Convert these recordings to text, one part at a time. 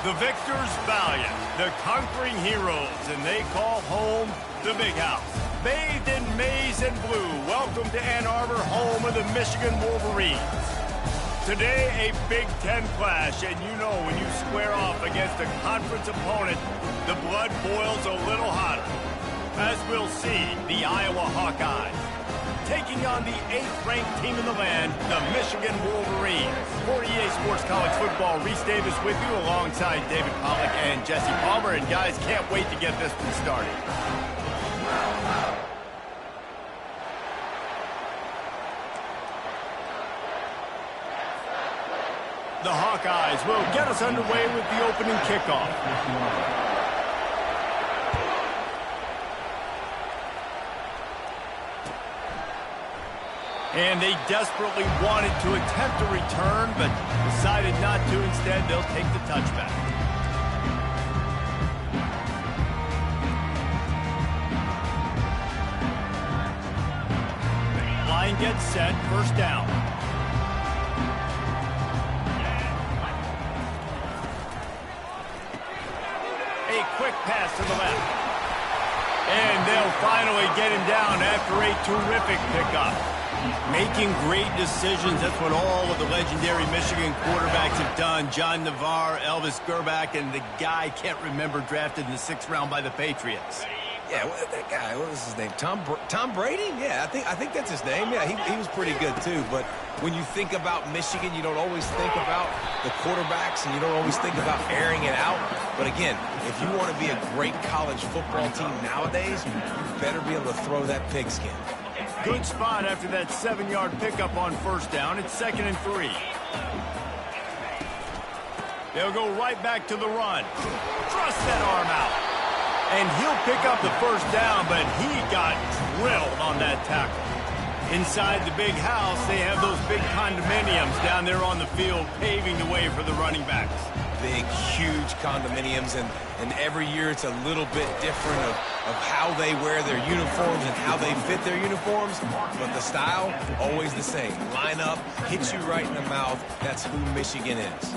The victors valiant, the conquering heroes, and they call home the Big House. Bathed in maize and blue, welcome to Ann Arbor, home of the Michigan Wolverines. Today, a Big Ten clash, and you know when you square off against a conference opponent, the blood boils a little hotter. As we'll see, the Iowa Hawkeyes taking on the 8th-ranked team in the land, the Michigan Wolverines. For EA Sports College Football, Reese Davis with you alongside David Pollack and Jesse Palmer. And guys, can't wait to get this one started. The Hawkeyes will get us underway with the opening kickoff. And they desperately wanted to attempt a return, but decided not to. Instead, they'll take the touchback. Line gets set, first down. A quick pass to the left. And they'll finally get him down after a terrific pickup. Making great decisions, that's what all of the legendary Michigan quarterbacks have done. John Navarre, Elvis Gerbach, and the guy, can't remember, drafted in the 6th round by the Patriots. Yeah, that guy, what was his name? Tom Brady? Yeah, I think that's his name. Yeah, he was pretty good too. But when you think about Michigan, you don't always think about the quarterbacks, and you don't always think about airing it out. But again, if you want to be a great college football team nowadays, you better be able to throw that pigskin. Good spot after that 7-yard pickup on first down. It's 2nd and 3. They'll go right back to the run. Thrust that arm out. And he'll pick up the first down, but he got drilled on that tackle. Inside the Big House, they have those big condominiums down there on the field, paving the way for the running backs. Big, huge condominiums, and every year it's a little bit different of how they wear their uniforms and how they fit their uniforms, but the style, always the same. Line up, hit you right in the mouth. That's who Michigan is.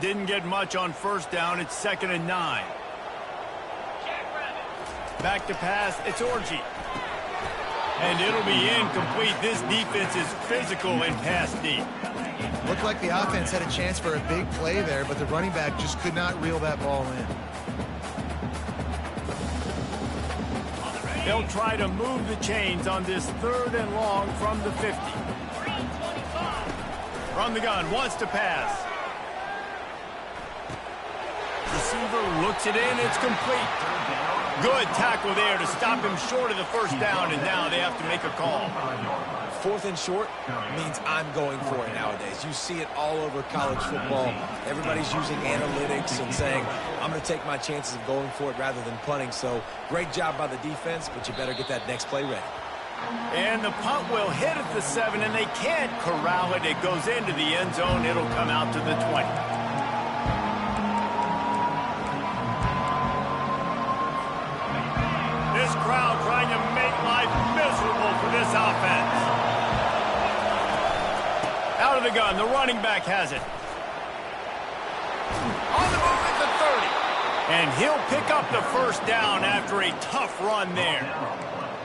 Didn't get much on first down. It's 2nd and 9. Back to pass. It's Orji. And it'll be incomplete. This defense is physical and pass deep. Looked like the offense had a chance for a big play there, but the running back just could not reel that ball in. They'll try to move the chains on this 3rd and long from the 50. From the gun, wants to pass. Receiver looks it in, it's complete. Good tackle there to stop him short of the first down, and now they have to make a call. 4th and short means I'm going for it nowadays. You see it all over college football. Everybody's using analytics and saying, I'm going to take my chances of going for it rather than punting. So great job by the defense, but you better get that next play ready. And the punt will hit at the 7, and they can't corral it. It goes into the end zone. It'll come out to the 20. This crowd trying to make life miserable for this offense. Out of the gun, the running back has it. On the move at the 30. And he'll pick up the first down after a tough run there.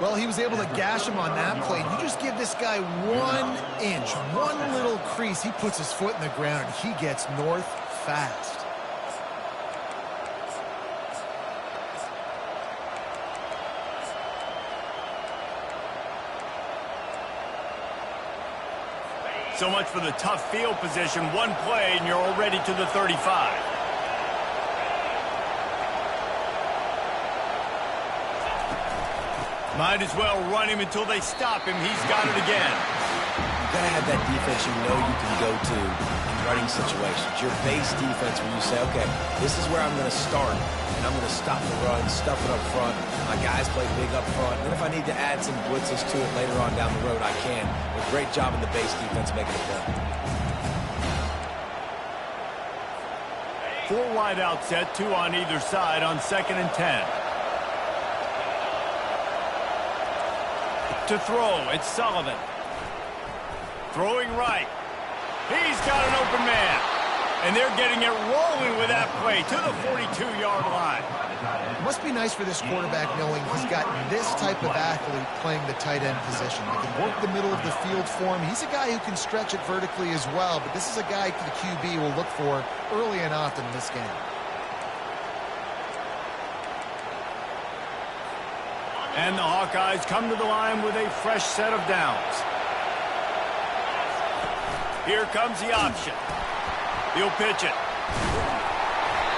Well, he was able to gash him on that play. You just give this guy 1 inch, one little crease, he puts his foot in the ground, and he gets north fast. So much for the tough field position. One play, and you're already to the 35. Might as well run him until they stop him. He's got it again. You've got to have that defense you know you can go to in running situations. Your base defense where you say, okay, this is where I'm going to start, and I'm going to stop the run, stuff it up front. My guys play big up front. And if I need to add some blitzes to it later on down the road, I can. A great job in the base defense making a play. 4 wide out set, 2 on either side on 2nd and 10. To throw, it's Sullivan. Throwing right. He's got an open man. And they're getting it rolling with that play to the 42-yard line. It must be nice for this quarterback knowing he's got this type of athlete playing the tight end position. He can work the middle of the field for him. He's a guy who can stretch it vertically as well, but this is a guy the QB will look for early and often in this game. And the Hawkeyes come to the line with a fresh set of downs. Here comes the option. He'll pitch it.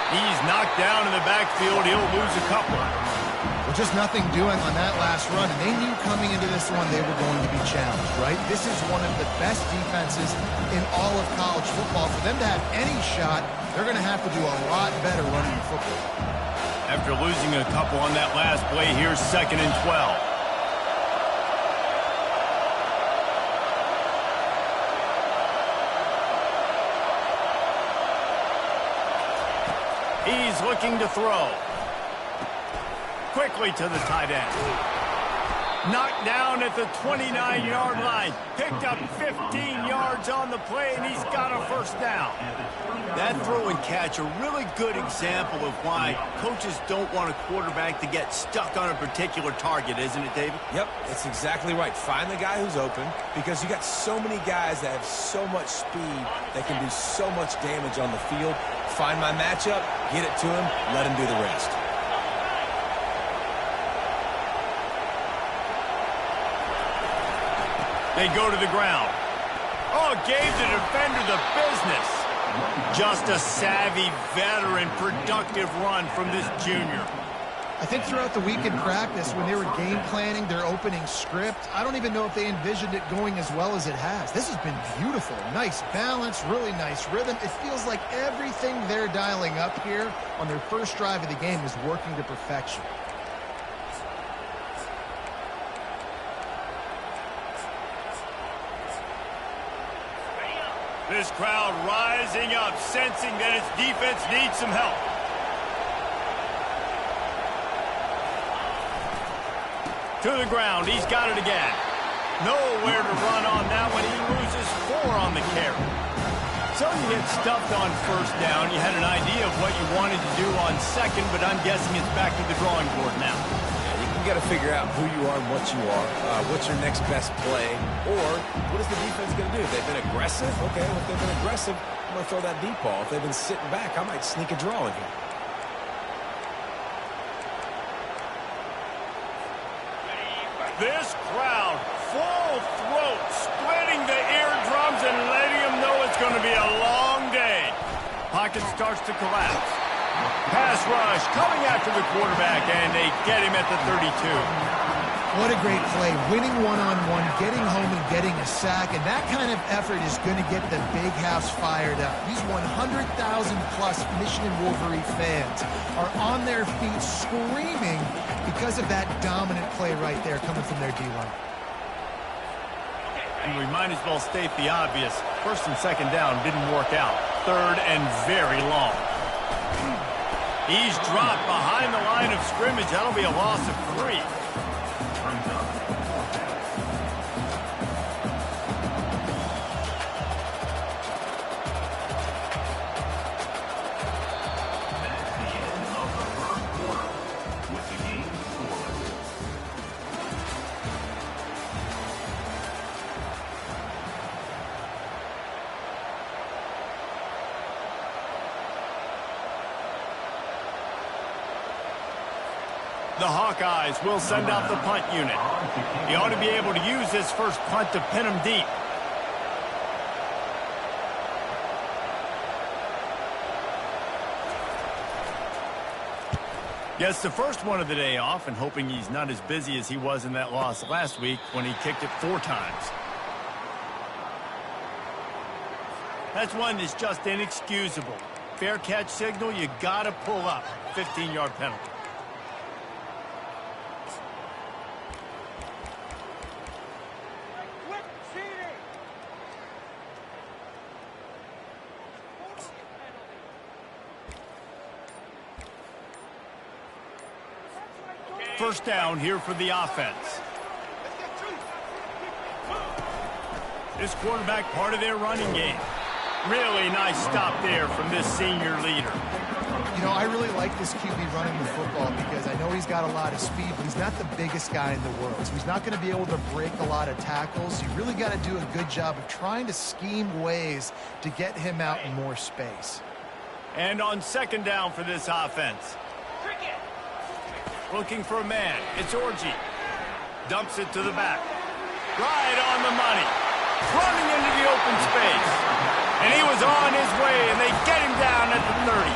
He's knocked down in the backfield. He'll lose a couple. Well, just nothing doing on that last run, and they knew coming into this one they were going to be challenged, right? This is one of the best defenses in all of college football. For them to have any shot, they're going to have to do a lot better running the football. After losing a couple on that last play, here's 2nd and 12. He's looking to throw. Quickly to the tight end. Knocked down at the 29-yard line. Picked up 15 yards on the play, and he's got a first down. That throw and catch, a really good example of why coaches don't want a quarterback to get stuck on a particular target, isn't it, David? Yep, that's exactly right. Find the guy who's open, because you got so many guys that have so much speed that can do so much damage on the field. Find my matchup, get it to him, let him do the rest. They go to the ground. Oh, gave the defender the business. Just a savvy, veteran, productive run from this junior. I think throughout the week in practice, when they were game planning their opening script, I don't even know if they envisioned it going as well as it has. This has been beautiful. Nice balance, really nice rhythm. It feels like everything they're dialing up here on their first drive of the game is working to perfection. This crowd rising up, sensing that its defense needs some help. To the ground, he's got it again. Nowhere to run on that one. He loses 4 on the carry. So you get stuffed on first down. You had an idea of what you wanted to do on second, but I'm guessing it's back to the drawing board now. You got to figure out who you are and what you are. What's your next best play? Or what is the defense going to do? If they've been aggressive, okay, well, if they've been aggressive, I'm going to throw that deep ball. If they've been sitting back, I might sneak a draw in here. This crowd, full throat, splitting the eardrums and letting them know it's going to be a long day. Pocket starts to collapse. Pass rush coming after the quarterback, and they get him at the 32. What a great play. Winning one-on-one, getting home and getting a sack, and that kind of effort is going to get the big house fired up. These 100,000-plus Michigan Wolverine fans are on their feet screaming because of that dominant play right there coming from their D-line. And we might as well state the obvious. First and second down didn't work out. Third and very long. He's dropped behind the line of scrimmage. That'll be a loss of 3. The Hawkeyes will send out the punt unit. He ought to be able to use this first punt to pin him deep. Gets the first one of the day off, and hoping he's not as busy as he was in that loss last week when he kicked it 4 times. That's one that's just inexcusable. Fair catch signal, you gotta pull up. 15-yard penalty. First down here for the offense. This quarterback part of their running game. Really nice stop there from this senior leader. You know, I really like this QB running the football because I know he's got a lot of speed, but he's not the biggest guy in the world. So he's not going to be able to break a lot of tackles. You really got to do a good job of trying to scheme ways to get him out in more space. And on second down for this offense. Looking for a man. It's Orji. Dumps it to the back. Right on the money. Running into the open space. And he was on his way, and they get him down at the 30.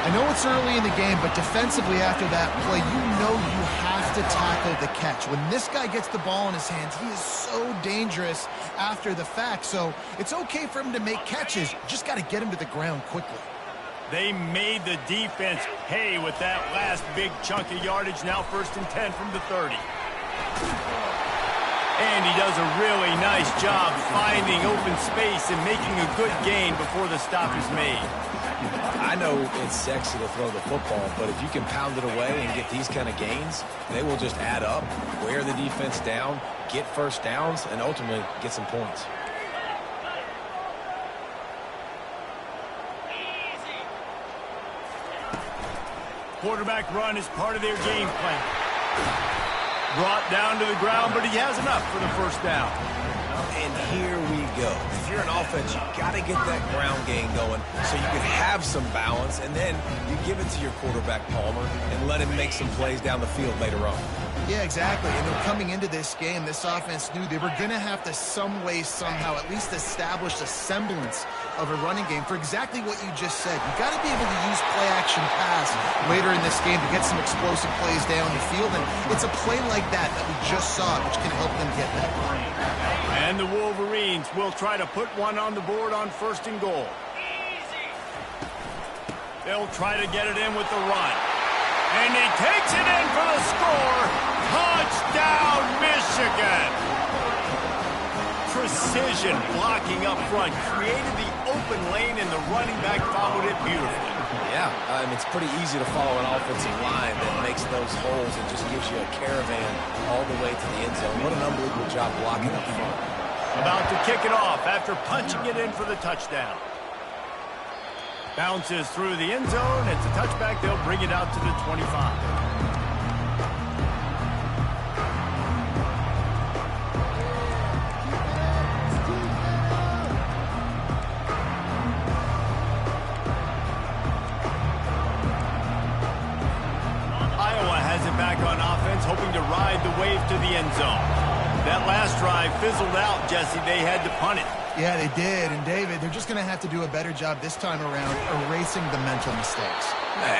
I know it's early in the game, but defensively after that play, you know you have to tackle the catch. When this guy gets the ball in his hands, he is so dangerous after the fact. So it's okay for him to make catches. You just got to get him to the ground quickly. They made the defense pay with that last big chunk of yardage. Now 1st and 10 from the 30. And he does a really nice job finding open space and making a good gain before the stop is made. I know it's sexy to throw the football, but if you can pound it away and get these kind of gains, they will just add up, wear the defense down, get first downs, and ultimately get some points. Quarterback run is part of their game plan. Brought down to the ground, but he has enough for the first down. And here we go. If you're an offense, you got to get that ground game going so you can have some balance, and then you give it to your quarterback, Palmer, and let him make some plays down the field later on. Yeah, exactly. And then coming into this game, this offense knew they were going to have to some way, somehow, at least establish a semblance of a running game for exactly what you just said. You got to be able to use play-action pass later in this game to get some explosive plays down the field. And it's a play like that we just saw, which can help them get that. And the Wolverines will try to put one on the board on 1st and goal. They'll try to get it in with the run. And he takes it in for the score. Touchdown, Michigan. Precision blocking up front created the open lane, and the running back followed it beautifully. Yeah, it's pretty easy to follow an offensive line that makes those holes and just gives you a caravan all the way to the end zone. What an unbelievable job blocking up front. About to kick it off after punching it in for the touchdown. Bounces through the end zone. It's a touchback. They'll bring it out to the 25. Hoping to ride the wave to the end zone. That last drive fizzled out, Jesse. They had to punt it. Yeah, they did. And, David, they're just going to have to do a better job this time around erasing the mental mistakes.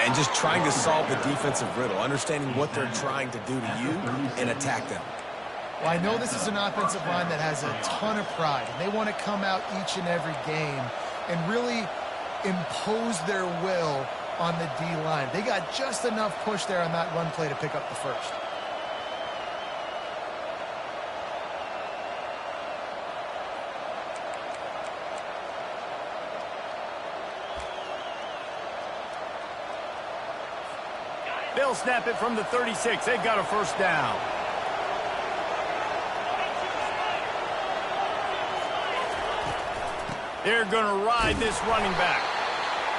And just trying to solve the defensive riddle, understanding what they're trying to do to you and attack them. Well, I know this is an offensive line that has a ton of pride. And they want to come out each and every game and really impose their will on the D-line. They got just enough push there on that run play to pick up the first. They'll snap it from the 36. They've got a first down. They're going to ride this running back.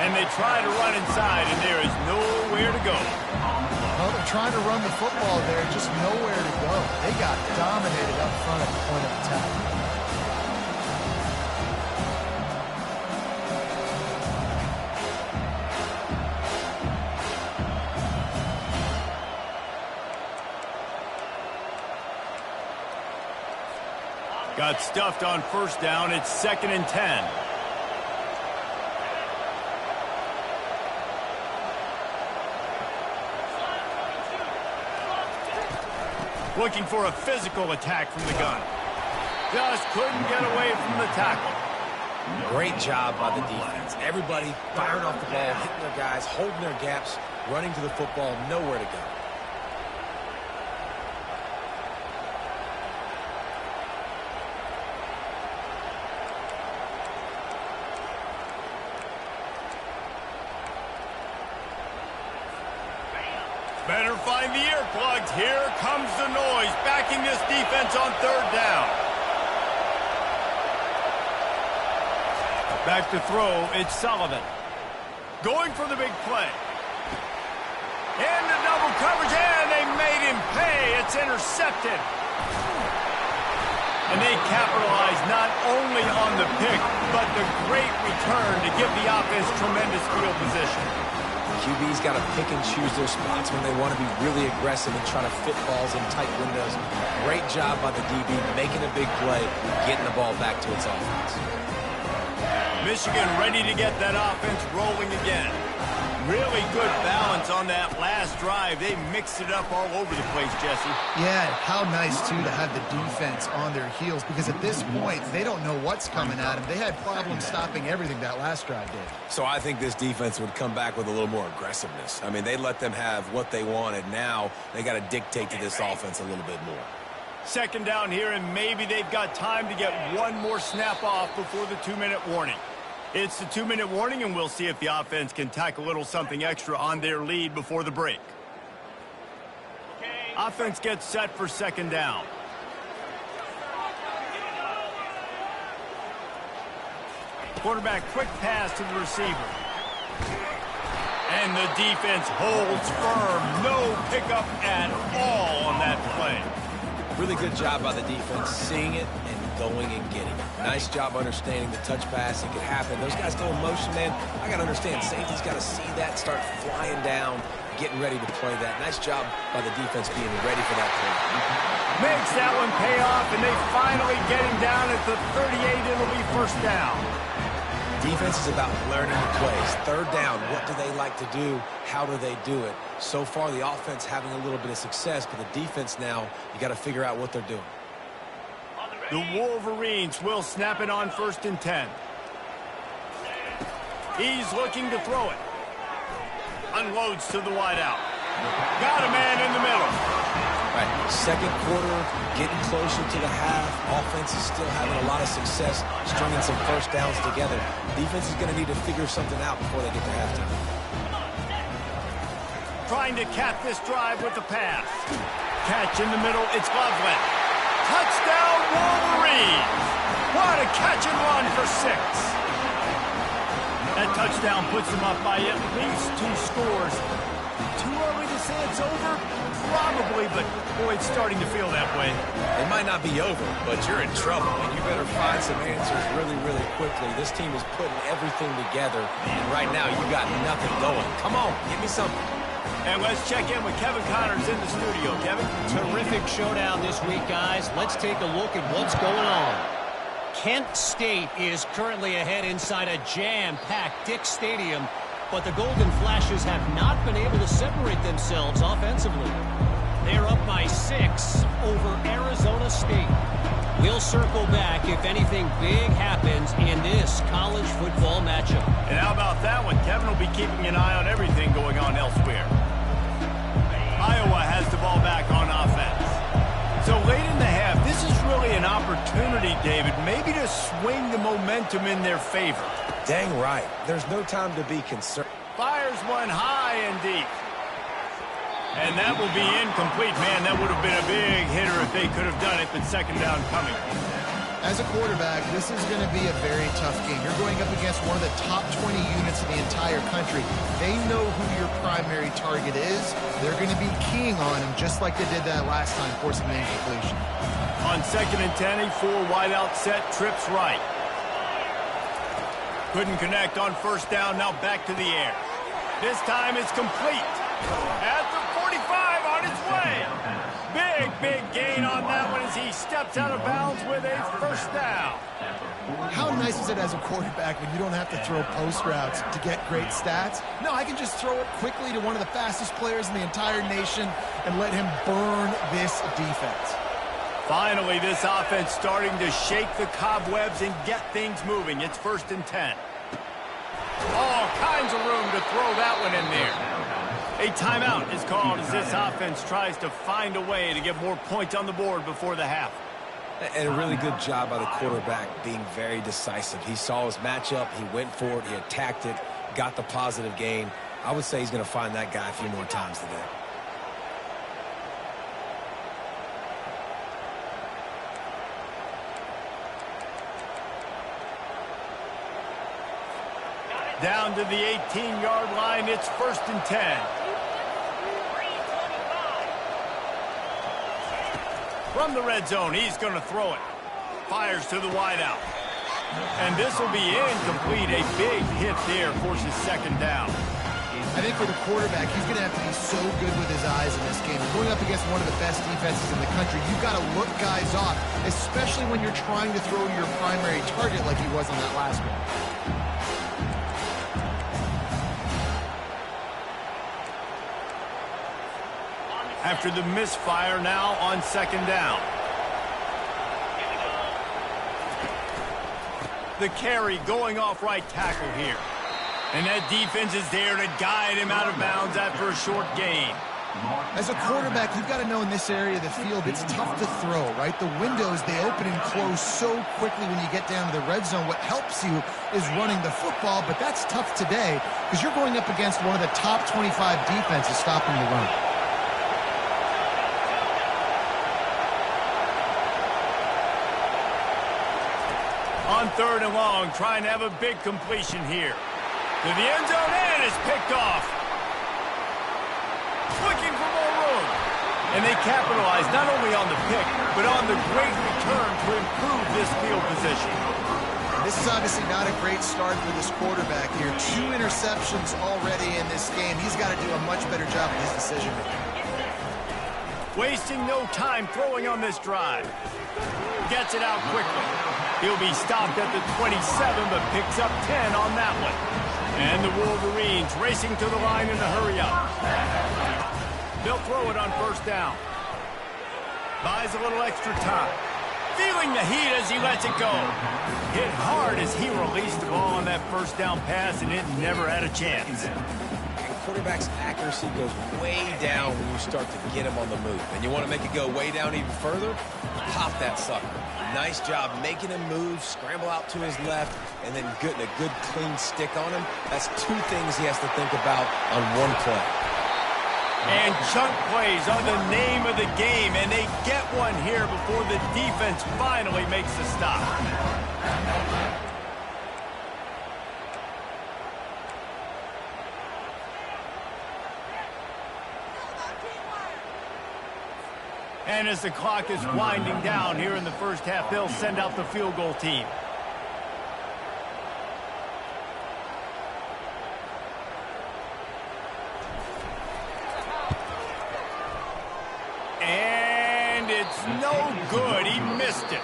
And they try to run inside, and there is nowhere to go. Well, they're trying to run the football there, just nowhere to go. They got dominated up front at the point of attack. Got stuffed on first down. It's 2nd and 10. Looking for a physical attack from the gun. Just couldn't get away from the tackle. Great job by the defense. Everybody firing off the ball, hitting their guys, holding their gaps, running to the football, nowhere to go. Better find the earplugs. Here comes the noise, backing this defense on third down. Back to throw, it's Sullivan. Going for the big play. Into double coverage, and they made him pay. It's intercepted. And they capitalize not only on the pick, but the great return to give the offense tremendous field position. QB's got to pick and choose their spots when they want to be really aggressive and try to fit balls in tight windows. Great job by the DB making a big play, getting the ball back to its offense. Michigan ready to get that offense rolling again. Really good balance on that last drive. They mixed it up all over the place, Jesse. Yeah, how nice, too, to have the defense on their heels, because at this point, they don't know what's coming at them. They had problems stopping everything that last drive did. So I think this defense would come back with a little more aggressiveness. I mean, they let them have what they wanted. Now they got to dictate to this offense a little bit more. Second down here, and maybe they've got time to get one more snap off before the 2-minute warning. It's the 2-minute warning, and we'll see if the offense can tack a little something extra on their lead before the break. Offense gets set for second down. Quarterback, quick pass to the receiver. And the defense holds firm. No pickup at all on that play. Really good job by the defense, seeing it and going and getting it. Nice job understanding the touch pass. It could happen. Those guys go in motion, man. I got to understand, safety's got to see that, start flying down, getting ready to play that. Nice job by the defense being ready for that play. Makes that one pay off, and they finally get him down at the 38. It'll be first down. Defense is about learning the plays. Third down, what do they like to do? How do they do it? So far, the offense having a little bit of success, but the defense now, you got to figure out what they're doing. The Wolverines will snap it on 1st and 10. He's looking to throw it. Unloads to the wideout. Got a man in the middle. Right, second quarter, getting closer to the half. Offense is still having a lot of success stringing some first downs together. Defense is going to need to figure something out before they get to halftime. Trying to cap this drive with the pass. Catch in the middle, it's Loveland. Touchdown, Wolverines! What a catch and run for 6. That touchdown puts them up by at least 2 scores. Too early to say it's over? Probably, but boy, it's starting to feel that way. It might not be over, but you're in trouble, and you better find some answers really, really quickly. This team is putting everything together, and right now you got nothing going. Come on, give me something. And let's check in with Kevin Connors in the studio. Kevin? Terrific showdown this week, guys. Let's take a look at what's going on. Kent State is currently ahead inside a jam-packed Dick Stadium, but the Golden Flashes have not been able to separate themselves offensively. They're up by 6 over Arizona State. We'll circle back if anything big happens in this college football matchup. And how about that one? Kevin will be keeping an eye on everything going on elsewhere. Iowa has the ball back on offense. So late in the half, this is really an opportunity, David, maybe to swing the momentum in their favor. Dang right. There's no time to be concerned. Fires one high and deep. And that will be incomplete. Man, that would have been a big hitter if they could have done it, but second down coming. As a quarterback, this is going to be a very tough game. You're going up against one of the top 20 units in the entire country. They know who your primary target is. They're going to be keying on him just like they did that last time, forcing an incompletion. On 2nd and 10, a 4 wideout set, trips right. Couldn't connect on first down, now back to the air. This time it's complete. At the 45 on its way. Big gain on that one as he steps out of bounds with a first down. How nice is it as a quarterback when you don't have to throw post routes to get great stats? No, I can just throw it quickly to one of the fastest players in the entire nation and let him burn this defense. Finally, this offense starting to shake the cobwebs and get things moving. It's 1st and 10. All kinds of room to throw that one in there. A timeout is called as this offense tries to find a way to get more points on the board before the half. And a really good job by the quarterback being very decisive. He saw his matchup, he went for it, he attacked it, got the positive gain. I would say he's going to find that guy a few more times today. Down to the 18-yard line, it's 1st and 10. From the red zone, he's going to throw it. Fires to the wideout. And this will be incomplete. A big hit there forces 2nd down. I think for the quarterback, he's going to have to be so good with his eyes in this game. Going up against one of the best defenses in the country, you've got to look guys off, especially when you're trying to throw to your primary target like he was on that last one. After the misfire, now on 2nd down. The carry going off right tackle here. And that defense is there to guide him out of bounds after a short gain. As a quarterback, you've got to know in this area of the field, it's tough to throw, right? The windows, they open and close so quickly when you get down to the red zone. What helps you is running the football, but that's tough today because you're going up against one of the top 25 defenses stopping the run. On 3rd and long, trying to have a big completion here. To the end zone, and it's picked off. Looking for more room. And they capitalize not only on the pick, but on the great return to improve this field position. This is obviously not a great start for this quarterback here. 2 interceptions already in this game. He's got to do a much better job of his decision-making. Wasting no time throwing on this drive. Gets it out quickly. He'll be stopped at the 27, but picks up 10 on that one. And the Wolverines racing to the line in a hurry up. They'll throw it on 1st down. Buys a little extra time. Feeling the heat as he lets it go. Hit hard as he released the ball on that 1st down pass, and it never had a chance. Quarterback's accuracy goes way down when you start to get him on the move. And you want to make it go way down even further? Pop that sucker. Nice job making him move, scramble out to his left, and then getting a good clean stick on him. That's 2 things he has to think about on one play. And chunk plays are the name of the game, and they get one here before the defense finally makes the stop. And as the clock is winding down here in the 1st half, they'll send out the field goal team. And it's no good. He missed it.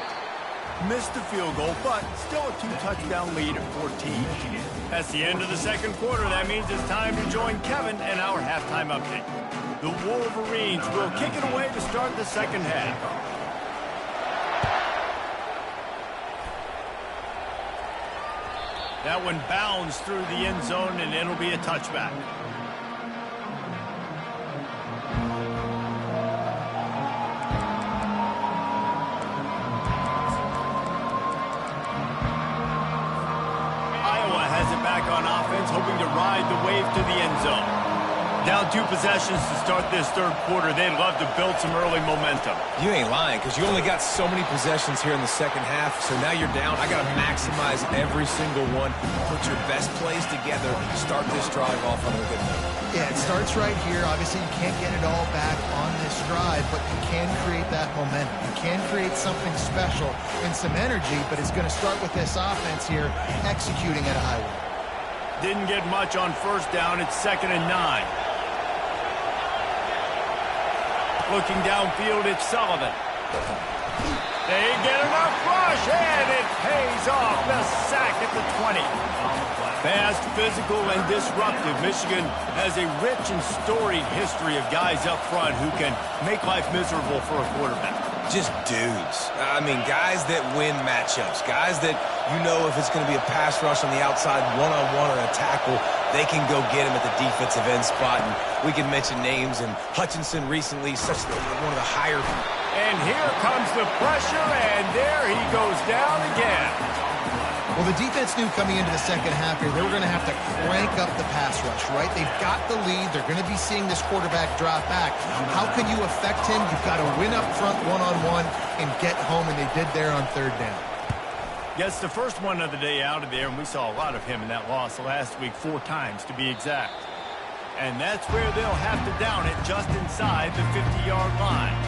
Missed the field goal, but still a 2-touchdown lead at 14. That's the end of the 2nd quarter. That means it's time to join Kevin and our halftime update. The Wolverines will kick it away to start the 2nd half. That one bounds through the end zone, and it'll be a touchback. Iowa has it back on offense, hoping to ride the wave to the end zone. Down 2 possessions to start this 3rd quarter. They'd love to build some early momentum. You ain't lying, because you only got so many possessions here in the 2nd half, so now you're down. I got to maximize every single one. Put your best plays together. Start this drive off on a good note. Yeah, it starts right here. Obviously, you can't get it all back on this drive, but you can create that momentum. You can create something special and some energy, but it's going to start with this offense here executing at a high level. Didn't get much on 1st down. It's 2nd and 9. Looking downfield, it's Sullivan. They get enough rush, and it pays off. The sack at the 20. Fast, physical, and disruptive. Michigan has a rich and storied history of guys up front who can make life miserable for a quarterback. Just dudes. I mean, guys that win matchups. Guys that, you know, if it's going to be a pass rush on the outside, one-on-one or a tackle, they can go get him at the defensive end spot. And we can mention names, and Hutchinson recently, one of the higher. And here comes the pressure, and there he goes down again. Well, the defense knew coming into the 2nd half here, they were going to have to crank up the pass rush, right? They've got the lead. They're going to be seeing this quarterback drop back. How can you affect him? You've got to win up front one-on-one and get home, and they did there on 3rd down. Gets the first one of the day out of there, and we saw a lot of him in that loss last week, 4 times to be exact. And that's where they'll have to down it just inside the 50-yard line.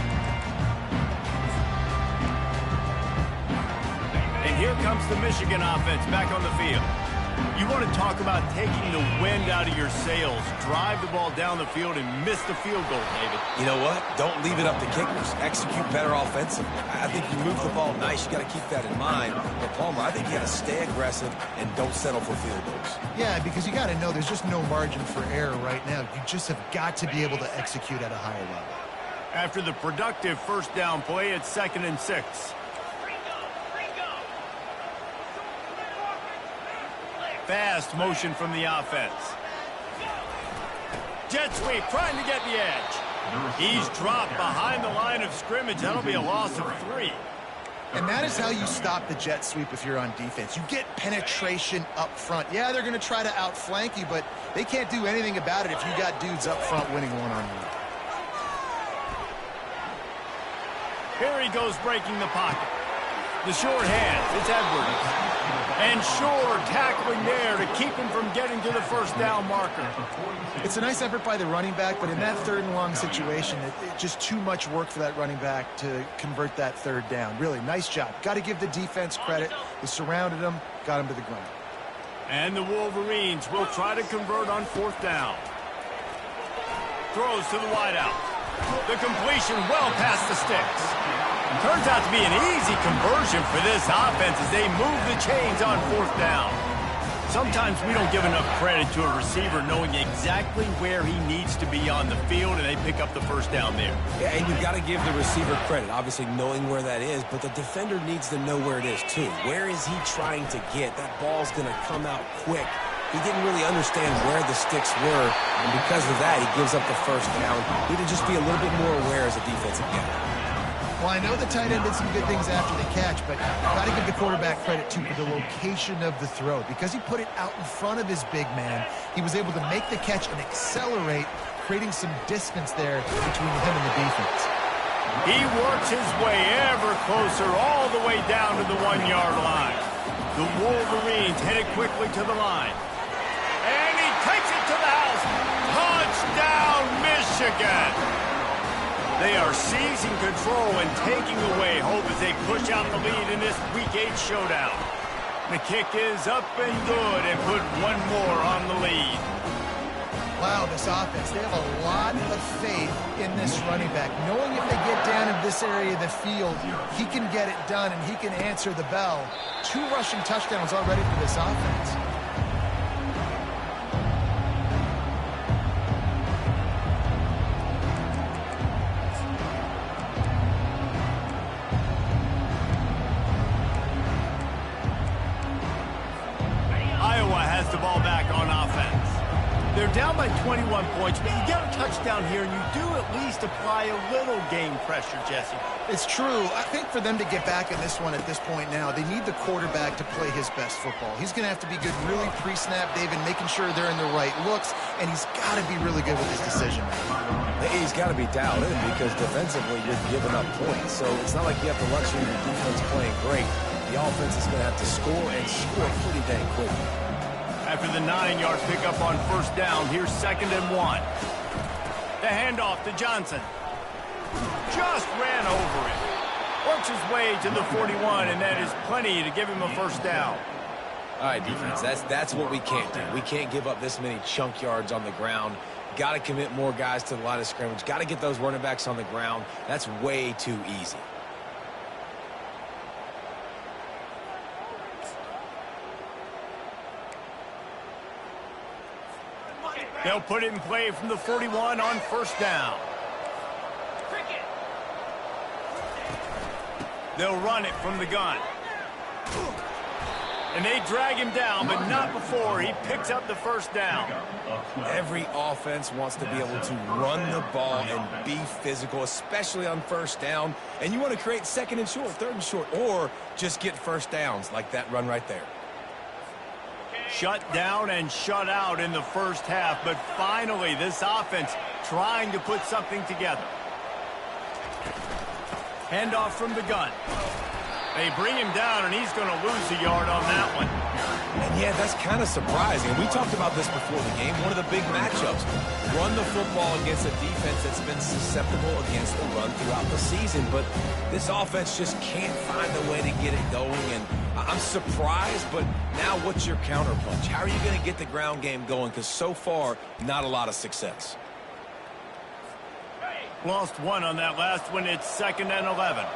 And here comes the Michigan offense back on the field. You want to talk about taking the wind out of your sails. Drive the ball down the field and miss the field goal, David. You know what? Don't leave it up to kickers. Execute better offensively. I think you move the ball nice. You got to keep that in mind. But Palmer, I think you got to stay aggressive and don't settle for field goals. Yeah, because you got to know there's just no margin for error right now. You just have got to be able to execute at a higher level. After the productive first down play, it's 2nd and 6. Fast motion from the offense. Jet sweep trying to get the edge. He's dropped behind the line of scrimmage. That'll be a loss of 3. And that is how you stop the jet sweep if you're on defense. You get penetration up front. Yeah, they're going to try to outflank you, but they can't do anything about it if you got dudes up front winning one-on-one. Here he goes breaking the pocket. The short hands. It's Edwards. And Shore tackling there to keep him from getting to the first down marker. It's a nice effort by the running back, but in that 3rd and long situation, it's just too much work for that running back to convert that 3rd down. Really, nice job. Got to give the defense credit. They surrounded him, got him to the ground. And the Wolverines will try to convert on 4th down. Throws to the wideout. The completion well past the sticks. Turns out to be an easy conversion for this offense as they move the chains on 4th down. Sometimes we don't give enough credit to a receiver knowing exactly where he needs to be on the field, and they pick up the first down there. Yeah, and you've got to give the receiver credit, obviously knowing where that is, but the defender needs to know where it is too. Where is he trying to get? That ball's going to come out quick. He didn't really understand where the sticks were, and because of that, he gives up the first down. He need to just be a little bit more aware as a defensive guy. Well, I know the tight end did some good things after the catch, but got to give the quarterback credit, too, for the location of the throw. Because he put it out in front of his big man, he was able to make the catch and accelerate, creating some distance there between him and the defense. He works his way ever closer all the way down to the 1-yard line. The Wolverines headed quickly to the line. And he takes it to the house. Touchdown, Michigan! They are seizing control and taking away hope as they push out the lead in this Week 8 showdown. The kick is up and good and put one more on the lead. Wow, this offense, they have a lot of faith in this running back. Knowing if they get down in this area of the field, he can get it done and he can answer the bell. 2 rushing touchdowns already for this offense. The ball back on offense. They're down by 21 points, but you get a touchdown here, and you do at least apply a little game pressure, Jesse. It's true. I think for them to get back in this one at this point now, they need the quarterback to play his best football. He's going to have to be good really pre-snap, David, making sure they're in the right looks, and he's got to be really good with his decision. He's got to be dialed in because defensively you're giving up points. So it's not like you have the luxury of your defense playing great. The offense is going to have to score and score pretty dang quickly. After the 9-yard pickup on first down, here's 2nd and 1. The handoff to Johnson. Just ran over it. Works his way to the 41, and that is plenty to give him a first down. All right, defense, that's what we can't do. We can't give up this many chunk yards on the ground. Got to commit more guys to the line of scrimmage. Got to get those running backs on the ground. That's way too easy. They'll put it in play from the 41 on first down. They'll run it from the gun. And they drag him down, but not before he picks up the first down. Every offense wants to be able to run the ball and be physical, especially on first down. And you want to create 2nd and short, 3rd and short, or just get first downs like that run right there. Shut down and shut out in the first half, but finally this offense trying to put something together. Handoff from the gun. They bring him down, and he's going to lose a yard on that one. And yeah, that's kind of surprising. We talked about this before the game. One of the big matchups. Run the football against a defense that's been susceptible against the run throughout the season. But this offense just can't find a way to get it going. And I'm surprised, but now what's your counterpunch? How are you going to get the ground game going? Because so far, not a lot of success. Lost one on that last one. It's 2nd and 11.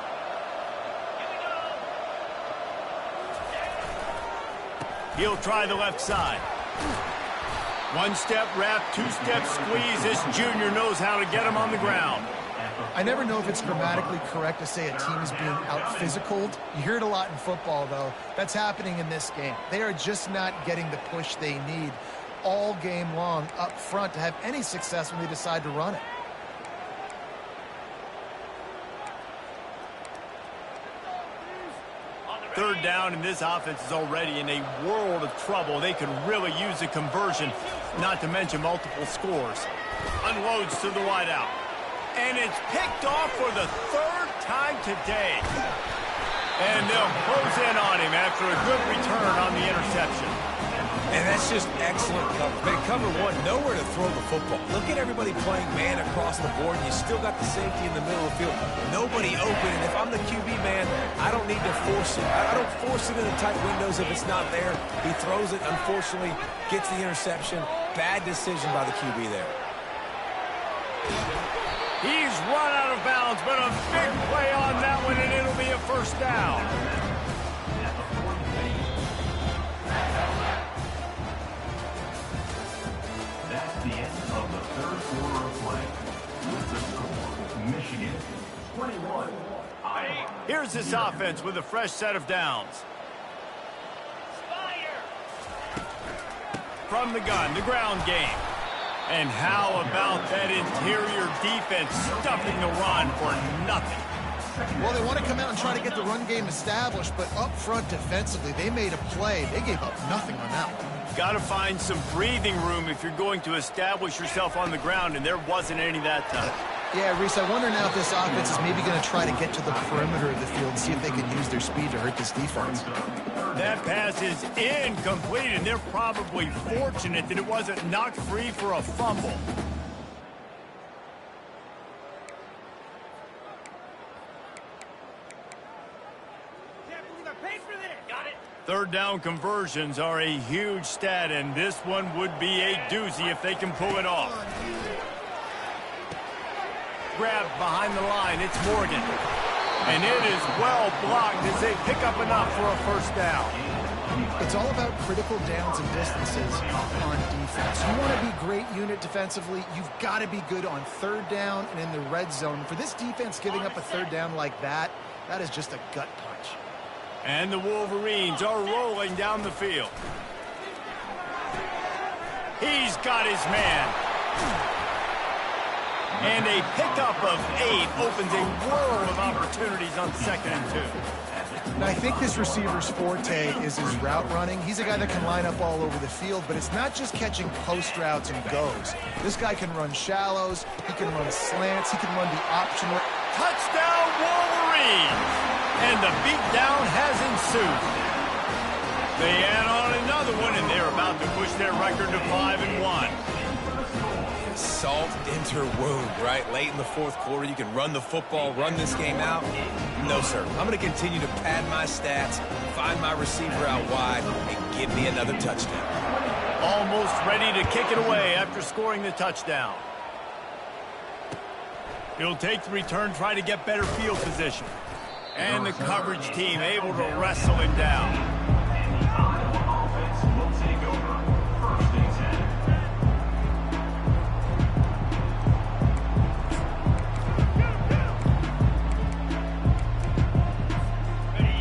He'll try the left side. One-step wrap, two-step squeeze. This junior knows how to get him on the ground. I never know if it's grammatically correct to say a team is being out-physicaled. You hear it a lot in football, though. That's happening in this game. They are just not getting the push they need all game long up front to have any success when they decide to run it. Third down, and this offense is already in a world of trouble. They could really use a conversion, not to mention multiple scores. Unloads to the wideout. And it's picked off for the 3rd time today. And they'll close in on him after a good return on the interception. And that's just excellent cover. They cover one, nowhere to throw the football. Look at everybody playing man across the board. You still got the safety in the middle of the field. Nobody open. And if I'm the QB man, I don't need to force it. I don't force it in the tight windows if it's not there. He throws it, unfortunately, gets the interception. Bad decision by the QB there. He's run out of bounds, but a big play on that one, and it'll be a 1st down. That's the end of the 3rd quarter of play. With the score, Michigan 21, Iowa. Here's this offense with a fresh set of downs. From the gun, the ground game. And how about that interior defense stuffing the run for nothing? Well, they want to come out and try to get the run game established, but up front defensively, they made a play. They gave up nothing on that one. Got to find some breathing room if you're going to establish yourself on the ground, and there wasn't any that time. Yeah, Reese, I wonder now if this offense is maybe going to try to get to the perimeter of the field and see if they can use their speed to hurt this defense. That pass is incomplete, and they're probably fortunate that it wasn't knocked free for a fumble. Third down conversions are a huge stat, and this one would be a doozy if they can pull it off. Grabbed behind the line, it's Morgan. And it is well blocked as they pick up enough for a 1st down. It's all about critical downs and distances on defense. You want to be great unit defensively, you've got to be good on 3rd down and in the red zone. For this defense giving up a 3rd down like that, that is just a gut punch. And the Wolverines are rolling down the field. He's got his man. And a pickup of 8 opens a world of opportunities on 2nd and 2. Now, I think this receiver's forte is his route running. He's a guy that can line up all over the field, but it's not just catching post routes and goes. This guy can run shallows, he can run slants, he can run the option. Touchdown, Wolverines! And the beatdown has ensued. They add on another one, and they're about to push their record to 5-1. Salt enter wound, right? Late in the 4th quarter, you can run the football, run this game out. No, sir. I'm going to continue to pad my stats, find my receiver out wide, and give me another touchdown. Almost ready to kick it away after scoring the touchdown. He'll take the return, try to get better field position. And the coverage team able to wrestle him down. Iowa offense will take over 1st and 10.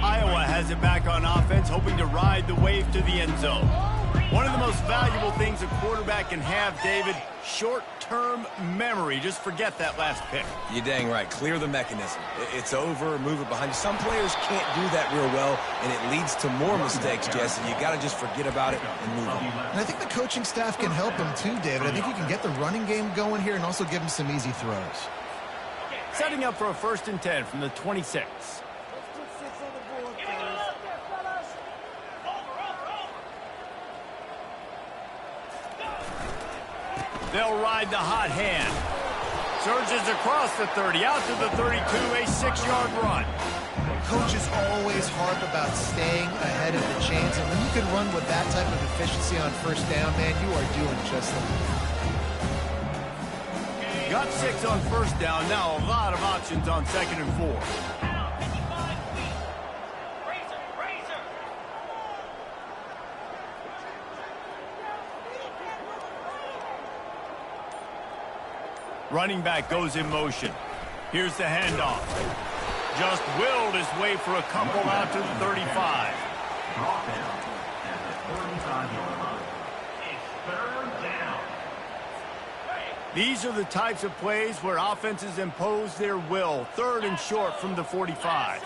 Iowa has it back on offense, hoping to ride the wave to the end zone. One of the most valuable things a quarterback can have, David, short-term memory. Just forget that last pick. You're dang right. Clear the mechanism. It's over, move it behind you. Some players can't do that real well, and it leads to more mistakes, Jesse. You got to just forget about it and move on. And I think the coaching staff can help him too, David. I think you can get the running game going here and also give him some easy throws. Setting up for a 1st and 10 from the 26. They'll ride the hot hand. Surges across the 30, out to the 32, a 6-yard run. Coaches always harp about staying ahead of the chains, and when you can run with that type of efficiency on first down, man, you are doing just that. Got 6 on first down, now a lot of options on 2nd and 4. Running back goes in motion. Here's the handoff. Just willed his way for a couple out to the 35. Brought down at the 35-yard line. It's 3rd down. These are the types of plays where offenses impose their will. 3rd and short from the 45.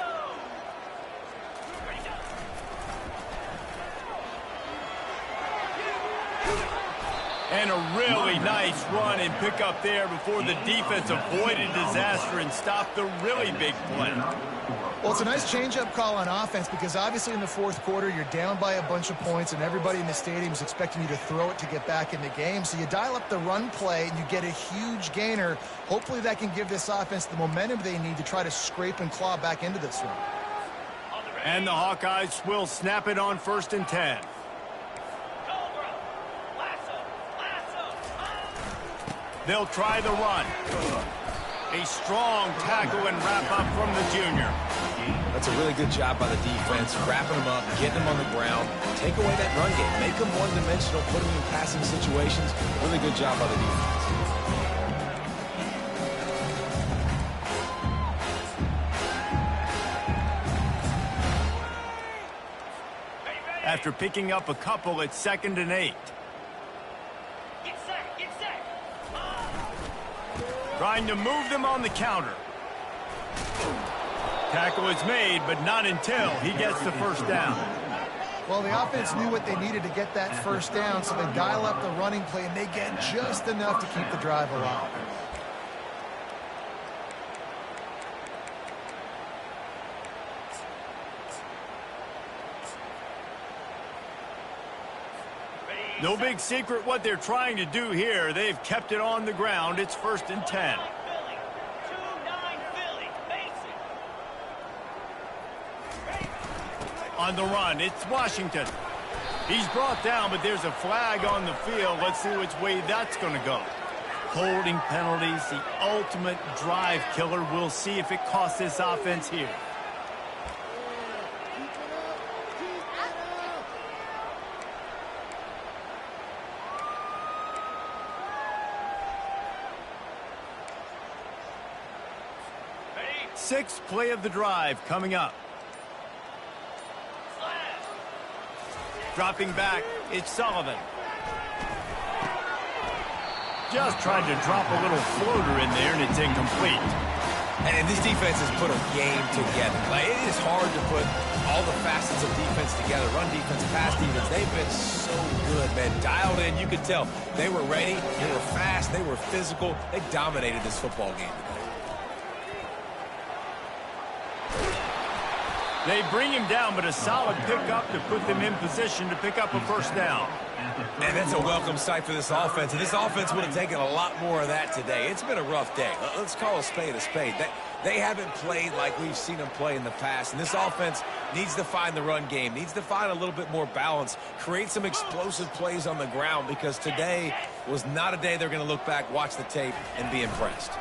And a really nice run and pick up there before the defense avoided disaster and stopped the really big play. Well, it's a nice change-up call on offense because obviously in the fourth quarter, you're down by a bunch of points and everybody in the stadium is expecting you to throw it to get back in the game. So you dial up the run play and you get a huge gainer. Hopefully that can give this offense the momentum they need to try to scrape and claw back into this one. And the Hawkeyes will snap it on 1st and 10. They'll try the run. A strong tackle and wrap up from the junior. That's a really good job by the defense, wrapping them up, getting them on the ground, take away that run game, make them one-dimensional, put them in passing situations. Really good job by the defense. After picking up a couple, it's 2nd and 8. Trying to move them on the counter. Tackle is made, but not until he gets the first down. Well, the offense knew what they needed to get that first down, so they dial up the running play, and they get just enough to keep the drive alive. No big secret what they're trying to do here. They've kept it on the ground. It's 1st and 10. On the run, it's Washington. He's brought down, but there's a flag on the field. Let's see which way that's going to go. Holding penalties, the ultimate drive killer. We'll see if it costs this offense here. Sixth play of the drive coming up. Dropping back, it's Sullivan. Just tried to drop a little floater in there, and it's incomplete. And this defense has put a game together. Like, it is hard to put all the facets of defense together. Run defense, pass defense. They've been so good, man. Dialed in. You could tell they were ready. They were fast. They were physical. They dominated this football game today. They bring him down, but a solid pickup to put them in position to pick up a first down. And that's a welcome sight for this offense. And this offense would have taken a lot more of that today. It's been a rough day. Let's call a spade a spade. They haven't played like we've seen them play in the past. And this offense needs to find the run game, needs to find a little bit more balance, create some explosive plays on the ground, because today was not a day they're going to look back, watch the tape, and be impressed.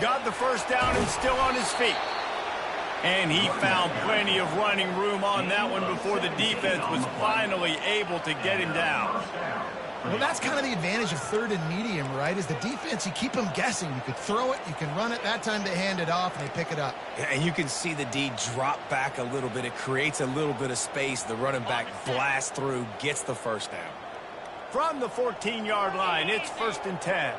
Got the first down and still on his feet. And he found plenty of running room on that one before the defense was finally able to get him down. Well, that's kind of the advantage of 3rd and medium, right? Is the defense, you keep them guessing. You could throw it, you can run it. That time they hand it off and they pick it up. Yeah, and you can see the D drop back a little bit. It creates a little bit of space. The running back blasts through, gets the first down. From the 14-yard line, it's 1st and 10.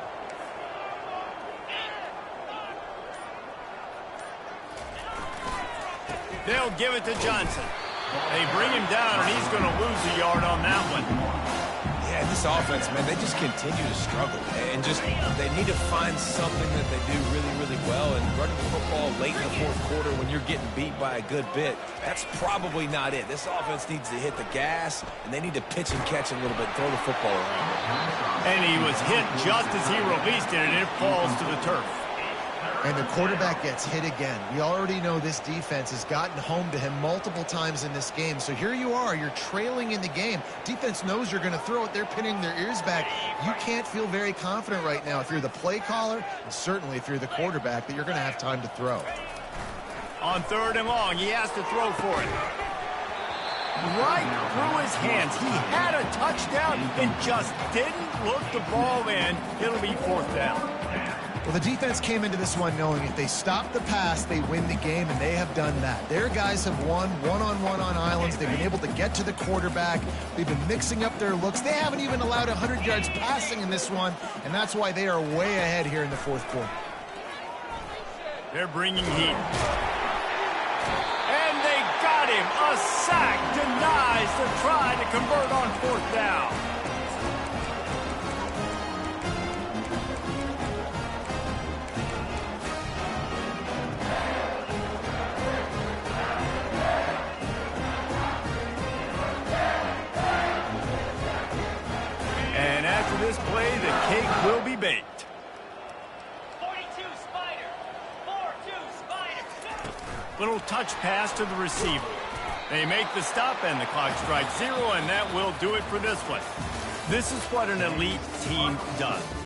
They'll give it to Johnson. They bring him down, and he's going to lose a yard on that one. Yeah, this offense, man, they just continue to struggle. And just, they need to find something that they do really, really well. And running the football late in the fourth quarter when you're getting beat by a good bit, that's probably not it. This offense needs to hit the gas, and they need to pitch and catch a little bit and throw the football around. And he was hit just as he released it, and it falls to the turf. And the quarterback gets hit again. We already know this defense has gotten home to him multiple times in this game. So here you are. You're trailing in the game. Defense knows you're going to throw it. They're pinning their ears back. You can't feel very confident right now if you're the play caller, and certainly if you're the quarterback, that you're going to have time to throw. On 3rd and long, he has to throw for it. Right through his hands. He had a touchdown and just didn't look the ball in. It'll be 4th down. Well, the defense came into this one knowing if they stop the pass, they win the game, and they have done that. Their guys have won one-on-one on islands. They've been able to get to the quarterback. They've been mixing up their looks. They haven't even allowed 100 yards passing in this one, and that's why they are way ahead here in the 4th quarter. They're bringing heat. And they got him. A sack denies the try to convert on 4th down. And after this play, the cake will be baked. 42 Spider. 4-2 Spider. Little touch pass to the receiver. They make the stop, and the clock strikes 0, and that will do it for this one. This is what an elite team does.